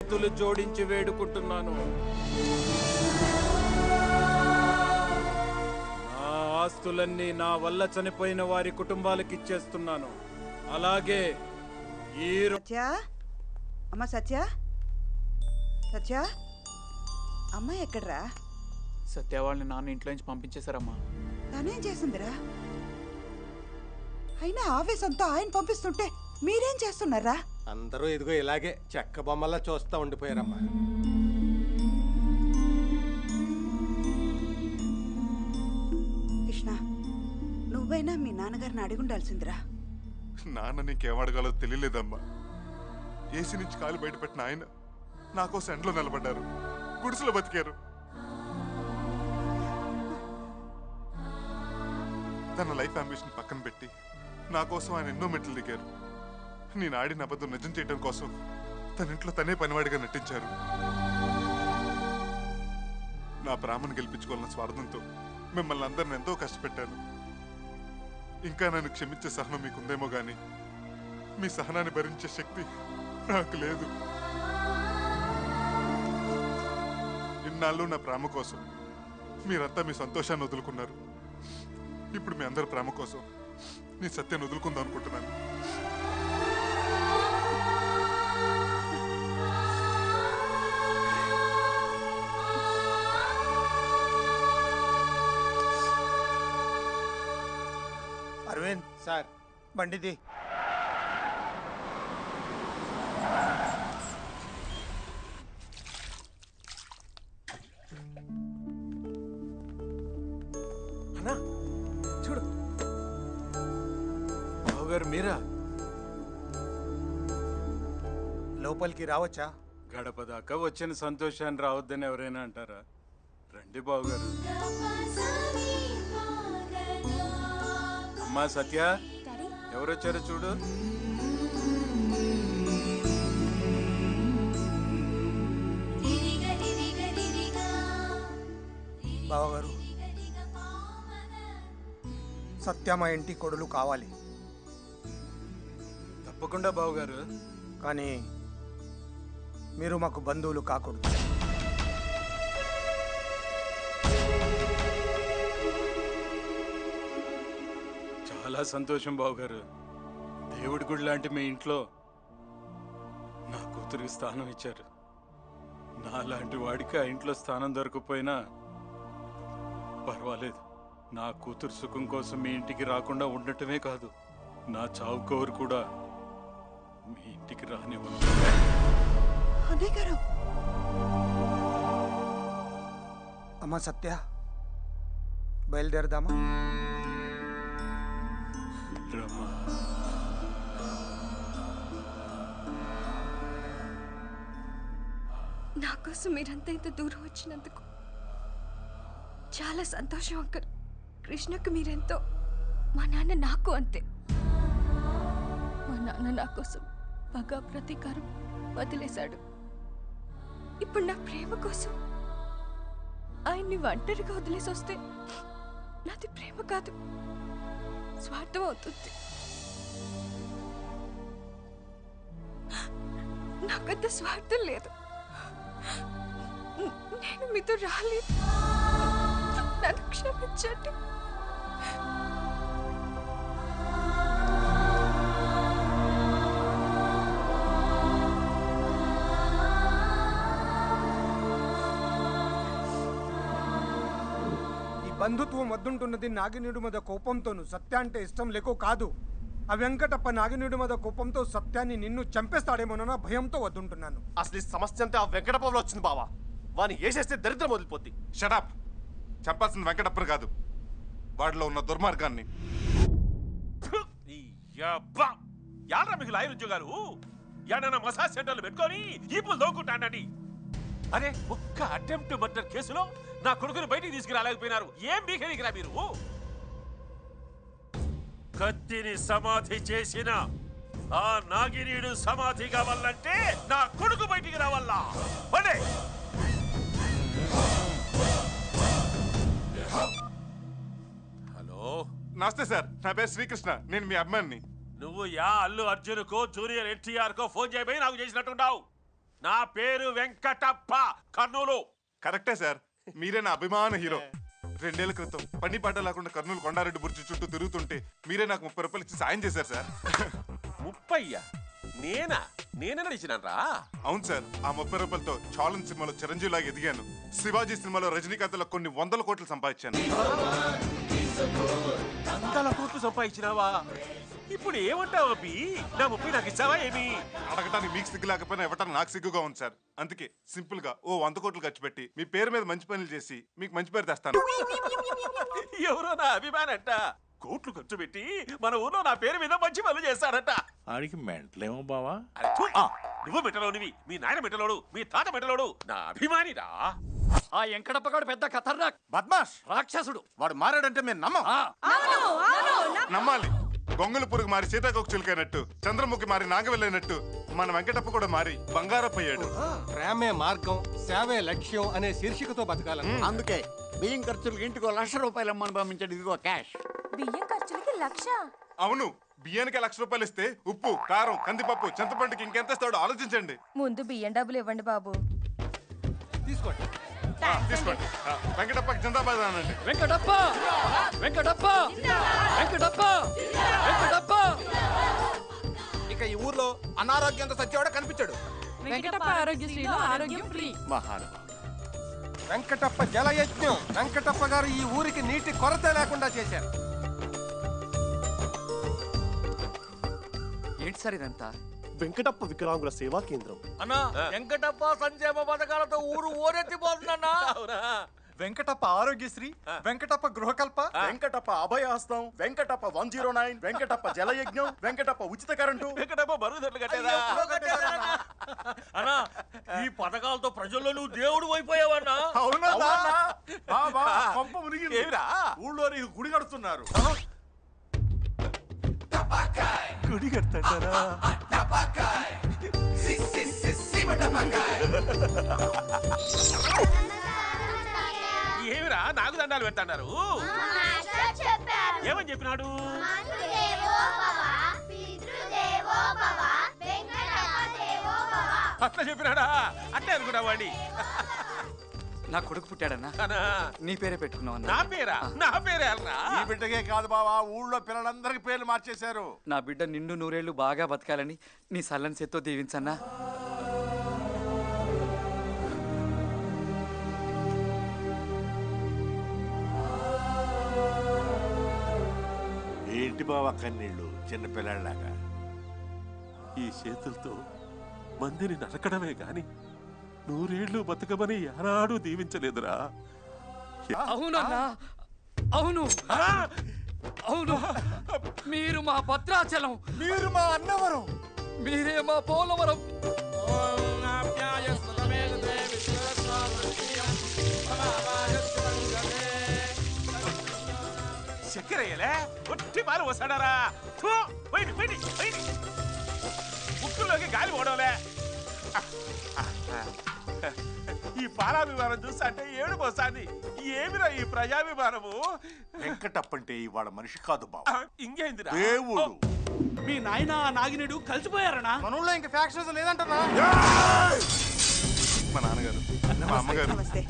చేతులు జోడించి వేడుకుంటున్నాను. నా ఆస్తులన్నీ నా వల్ల చనిపోయిన వారి కుటుంబాలకు ఇచ్చేస్తున్నాను. అలాగే ఈ సత్య అమ్మ సత్య సత్య అమ్మ ఎక్కడ్రా? సత్య వాళ్ళని నాన్న ఇంట్లో నుంచి పంపించేశారమ్మా. తనేం చేసిందిరా? అయినా ఆవేశంతో ఆయన పంపిస్తుంటే మీరేం చేస్తున్నారా? అందరూ ఇదిగో ఇలాగే చెక్క బొమ్మలా చూస్తా ఉండిపోయారమ్మా. కృష్ణ, నువ్వైనా మీ నాన్నగారిని అడిగుండాల్సిందిరా. నాన్న నీకేం అడగాలో తెలియలేదమ్మా. ఏసీ నుంచి కాలు బయటపెట్టిన ఆయన నా కోసం ఎండలో నిలబడ్డారు, గుడిసెలో బతికారు. తన లైఫ్ అంబిషన్ పక్కన పెట్టి నా కోసం ఆయన ఎన్నో మెట్లు దిగారు. నేను ఆడిన అబద్ధం నిజం చేయడం కోసం తన ఇంట్లో తనే పనివాడిగా నటించారు. నా ప్రేమను గెలిపించుకోవాలన్న స్వార్థంతో మిమ్మల్ని అందరిని ఎంతో కష్టపెట్టాను. ఇంకా నన్ను క్షమించే సహనం మీకుందేమో గాని మీ సహనాన్ని భరించే శక్తి నాకు లేదు. ఇన్నాళ్ళు నా ప్రేమ కోసం మీరంతా మీ సంతోషాన్ని వదులుకున్నారు. ఇప్పుడు మీ అందరి ప్రేమ కోసం నీ సత్యాన్ని వదులుకుందాం అనుకుంటున్నాను. అరవింద్ సార్, బండిది. అన్నా చూడు, బావగారు మీరా? లోపలికి రావచ్చా? గడప దాకా వచ్చిన సంతోషాన్ని రావద్దని ఎవరైనా అంటారా? రండి బావగారు. అమ్మా సత్య, ఎవరొచ్చారో చూడు. బావగారు, సత్య మా ఇంటి కొడులు కావాలి. తప్పకుండా బావగారు. కానీ మీరు మాకు బంధువులు కాకూడదు. చాలా సంతోషం బావగారు. దేవుడి గుడి లాంటి మీ ఇంట్లో నా కూతురికి స్థానం ఇచ్చారు. నా లాంటి వాడికి ఆ ఇంట్లో స్థానం దొరకపోయినా పర్వాలేదు. నా కూతురు సుఖం కోసం మీ ఇంటికి రాకుండా ఉండటమే కాదు, నా చావు కోరు కూడా మీ ఇంటికి రానివ్వను. అన్నయ్య గారు, అమ్మ సత్య, బయలుదేరదామా? రమ్మా. నా కోసం మీరంతా ఇంత దూరం వచ్చినందుకు చాలా సంతోషం అంకుల్. కృష్ణకు మీరెంతో, మా నాన్న నాకు అంతే. మా నాన్న నా కోసం పగ ప్రతీకారం వదిలేశాడు. ఇప్పుడు నా ప్రేమ కోసం ఆయన్ని ఒంటరిగా వదిలేసి వస్తే నాది ప్రేమ కాదు, స్వార్థం అవుతుంది. నాకంత స్వార్థం లేదు. నేను మీతో రాలేదు, నన్ను క్షమించండి. ఈ బంధుత్వం వద్దుంటున్నది నాగినీడు మీద కోపంతోను, సత్య అంటే ఇష్టం లేకో కాదు. ఆ వెంకటప్ప నాగినీడు మీద కోపంతో సత్యాన్ని నిన్ను చంపేస్తాడేమోనన్న భయంతో వద్దుంటున్నాను. అసలు ఈ సమస్య అంతా ఆ వెంకటప్పలో వచ్చింది బావా. వాడిని వేసేస్తే దరిద్రం వదిలిపోద్ది. షటప్! చెప్పాల్సిన వెంకటప్పని కాదు, వాడిలో ఉన్న దుర్మార్గాన్ని. యాడ్రా మీకు లాయర్ ఉద్యోగాలు? యాడన్నా మసాజ్ సెంటర్లు పెట్టుకొని ఈపులు దోకుంటానండి. అరే, ఒక్క అటెంప్ట్ మర్డర్ కేసులో నా కొడుకుని బయటికి తీసుకురాలేకపోయినారు. ఏం బీకనికిరా మీరు? కత్తిని సమాధి చేసిన ఆ నాగినీడు సమాధి కావాలంటే నా కొడుకు బయటికి రావాలా? పడే. హలో, నమస్తే సార్, నా పేరు శ్రీకృష్ణ, నేను మీ అభిమాని. నువ్వు యా అల్లు అర్జున్ కో జూనియర్ ఎన్టీఆర్ కో ఫోన్ చేయబోయి నాకు చేసినట్టున్నావు. నా పేరు వెంకటప్ప, కర్నూలు. కరెక్టే సార్, మీరే నా అభిమాన హీరో. 2 ఏళ్ల క్రితం పని పాట లేకుండా కర్నూలు కొండారెడ్డి బుర్జి చుట్టూ తిరుగుతుంటే మీరే నాకు 30 రూపాయలు ఇచ్చి సాయం చేశారు సార్. 30? నేనే నడిచినాన్రా? అవును సార్, ఆ 30 రూపాయలతో చాలన్ సినిమాలో చిరంజీవి లాగా ఎదిగాను. శివాజీ సినిమాలో రజనీకాంత్లో కొన్ని 100 కోట్లు సంపాదించాను. 100 కోట్లు సంపాదించినావా? ఇప్పుడు ఏమంటావు అబ్బి? నా 30 నాకు ఇచ్చావా ఏమి? అడగటానికి మీకు సిగ్గు లేకపోయినా ఇవ్వటానికి నాకు సిగ్గుగా ఉంది సార్. అందుకే సింపుల్ గా ఓ 100 కోట్లు ఖర్చు పెట్టి మీ పేరు మీద మంచి పనులు చేసి మీకు మంచి పేరు తెస్తాను. ఎవరో నా అభిమానంట కోట్లు ఖర్చు పెట్టి మన ఊర్లో నా పేరు మీద మంచి పనులు చేస్తాడట. ఆడికి మెంటలేమో బావా. అరే థు, నువ్వు మెట్టలోనివి, మీ నాయన మెట్టలోడు, మీ తాత మెట్టలోడు. నా అభిమానిరా. ఆ వెంకటప్పగాడు పెద్ద ఖతర్నాక్ బద్మాష్ రాక్షసుడు. వాడు మారాడంటే మేము నమ్మం. నమ్మాలి. గొంగళి పురుగు మారి సీతాకోక చిలుకైనట్టు, చంద్రముఖి మారి నాగవెళ్ళైనట్టు మన వెంకటప్ప కూడా మారి బంగారప్ప అయ్యాడు. ప్రేమే మార్గం, సేవే లక్ష్యం అనే శీర్షికతో బతకాలని. అందుకే బియ్యం ఖర్చులకి ఇంటికి 1,00,000 రూపాయలు అమ్మని పంపించాడు. ఇదిగో క్యాష్. బియ్యం ఖర్చులకి 1,00,000? అవును, బియ్యానికి 1,00,000 రూపాయలు ఇస్తే ఉప్పు, కారం, కందిపప్పు, చింతపండుకి ఇంకెంత ఇస్తాడో ఆలోచించండి. ముందు బియ్యం డబ్బులు ఇవ్వండి బాబు. తీసుకోండి. తీసుకోండి. వెంకటప్పకి జిందాబాద్ అనండి. వెంకటప్ప వెంకటప్ప వెంకటప్ప వెంకటప్ప. ఇక ఈ ఊర్లో అనారోగ్యంతో సచ్చేవాడు కనిపించాడు. వెంకటప్ప ఆరోగ్యశ్రీలో ఆరోగ్యం ఫ్రీ. మహానుభావుడు. వెంకటప్ప జలయజ్ఞం. వెంకటప్ప గారు ఈ ఊరికి నీటి కొరత లేకుండా చేశారు. ఏంటి సార్ ఇదంతా? వెంకటప్ప వికలాంగుల సేవా కేంద్రం. అన్నా వెంకటప్ప సంక్షేమ పథకాలతో ఊరు ఓరెత్తిపోతుందన్నా. వెంకటప్ప ఆరోగ్యశ్రీ, వెంకటప్ప గృహకల్ప, వెంకటప్ప అభయహస్తం, వెంకటప్ప 109, వెంకటప్ప జలయజ్ఞం, వెంకటప్ప ఉచిత కరెంటు. వెంకటప్ప బరువుదొడ్లు కట్టేదా? అన్నా ఈ పథకాలతో ప్రజల్లో నువ్వు దేవుడు అయిపోయావన్నా. అవునా బాబా, పంప మునిగింది. ఏమిరా? ఊళ్ళో నీకు గుడి కడుతున్నారు. గుడి కడతారా? ఏమిరా నాకు దండాలు పెడతాడారు? ఏమని చెప్పినాడు? అట్లా చెప్పినాడా? అట్లే అనుకున్నావాడి. నా కొడుకు పుట్టాడన్నా, అన్నా, నీ పేరే పెట్టుకున్నావు నా పేరా? నా పేరే అల్రా. ఈ బిడ్డకే కాదు బావా, ఊళ్ళో పిల్లలందరికి పేర్లు మార్చేశారు. నా బిడ్డ నిండు 100 ఏళ్ళు బాగా బతకాలని నీ సల్లని చేత్తో దీవించన్నా. ఏంటి బావా కన్నీళ్ళు చిన్నపిల్లలాగా? ఈ చేతులతో మందిని నరకడమే గాని 100 ఏళ్ళు బతకమని ఏనాడు దీవించలేదురా. అవునన్నా, అవును అవును. మీరు మా భద్రాచలం, మీరు మా అన్నవరం, మీరే మా పోలవరం. చక్కెరయ్యలే ఒట్టి పాలు వస్తాడారా? ముక్కులోకి గాలి పోవడంలే. ఈ పాలాభిమానం చూస్తుంటే ఏడు పోసాంది. ఏమిరా ఈ ప్రజాభిమానము? వెంకటప్ప అంటే ఇవాళ మనిషి కాదు బావా, ఇంకేందిరా? దేవుడు. మీ నాయన నాగినేడు కలిసిపోయారనా? మనలో ఇంకా ఫ్యాక్షన్స్ లేదంటారా? మా నాన్నగారు, మా అమ్మగారు. నమస్తే.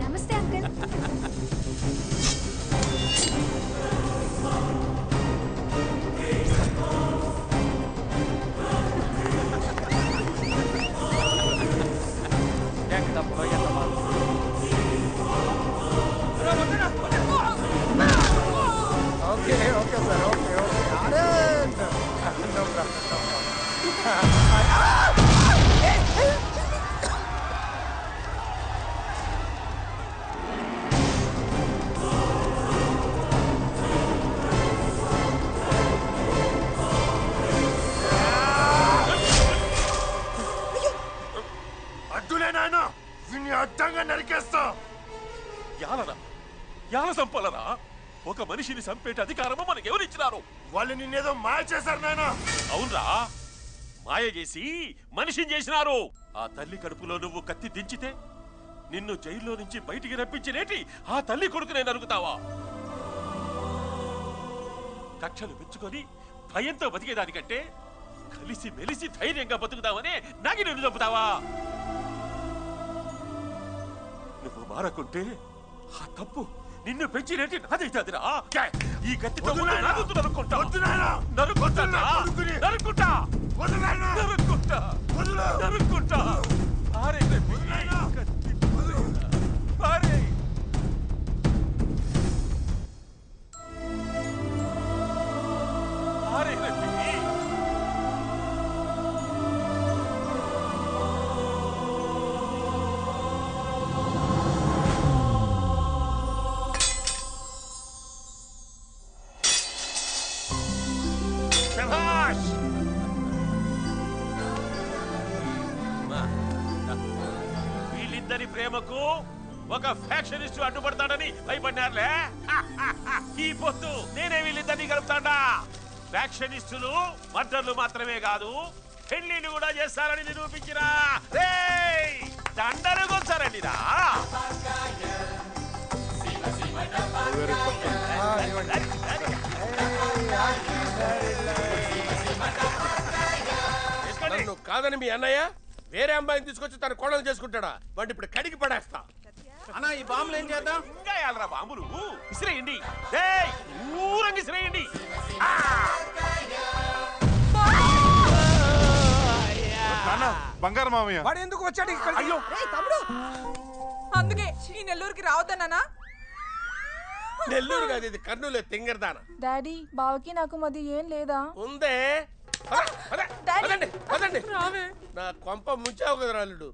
నమస్తే uncle. Venkatappa Venkatappa. Okay okay sir, okay okay. అరే నో ప్రాబ్లం. అడ్డులే నాయన, దీన్ని అడ్డంగా నరికేస్తా. యాలరా? యాల సంపాలరా? ఒక మనిషిని చంపేట అధికారము మనకు ఎవరిచ్చినారు? వాళ్ళు నిన్నేదో మాయ చేశారు నాయన. అవునరా, మాయ చేసి మనిషిని చేసినారు. ఆ తల్లి కడుపులో నువ్వు కత్తి దించితే నిన్ను జైల్లో నుంచి బయటికి రప్పించినేటి ఆ తల్లి కొడుకు నేను అరుగుతావా? కక్షలు పెంచుకొని భయంతో బతికేదానికంటే కలిసి మెలిసి ధైర్యంగా బతుకుదామని నాగి నిన్ను చంపుతావా? నువ్వు మారకుంటే ఆ తప్పు నిన్ను పెంచినట్టు నాదైతుందిరా. ఈ కత్తితో నరుక్కుంటా నరుక్కుంటా నరుక్కుంటా నరుక్కుంటా నరుక్కుంటా. వీళ్ళిద్దరి ప్రేమకు ఒక ఫ్యాక్షనిస్ట్ అడ్డుపడతాడని భయపడినారులే. ఈ పొద్దు నేనే వీళ్ళిద్దరిని కలుపుతాడా. ఫ్యాక్షనిస్టులు మర్డర్లు మాత్రమే కాదు, పెళ్లిళ్ళు కూడా చేస్తారని నిరూపించినా. దండలు కొచ్చారండి రా. నన్ను కాదని మీ అన్నయ్య వేరే అమ్మాయిని తీసుకొచ్చి తన కోడలు చేసుకుంటాడా? వాడిని ఇప్పుడు కడిగి పడేస్తా. అన్నా ఈ బాంబులు ఏం చేద్దాం? ఇంకా యాలరా బాంబులు విసిరేయండి. ఊరంగి విసిరేయండి. బంగారు మామయ్య వాడు ఎందుకు వచ్చాడు ఇక్కడ? అయ్యో తమ్ముడు, అందుకే ఈ నెల్లూరుకి రావద్దన్నా. నెల్లూరు కాదు, ఇది కర్నూలు తింగరదాన. డాడీ బావకి నాకు మధ్య ఏం లేదా? ఉందే. పదండి పదండి. నా కొంప ముంచావు కదా రాలుడు.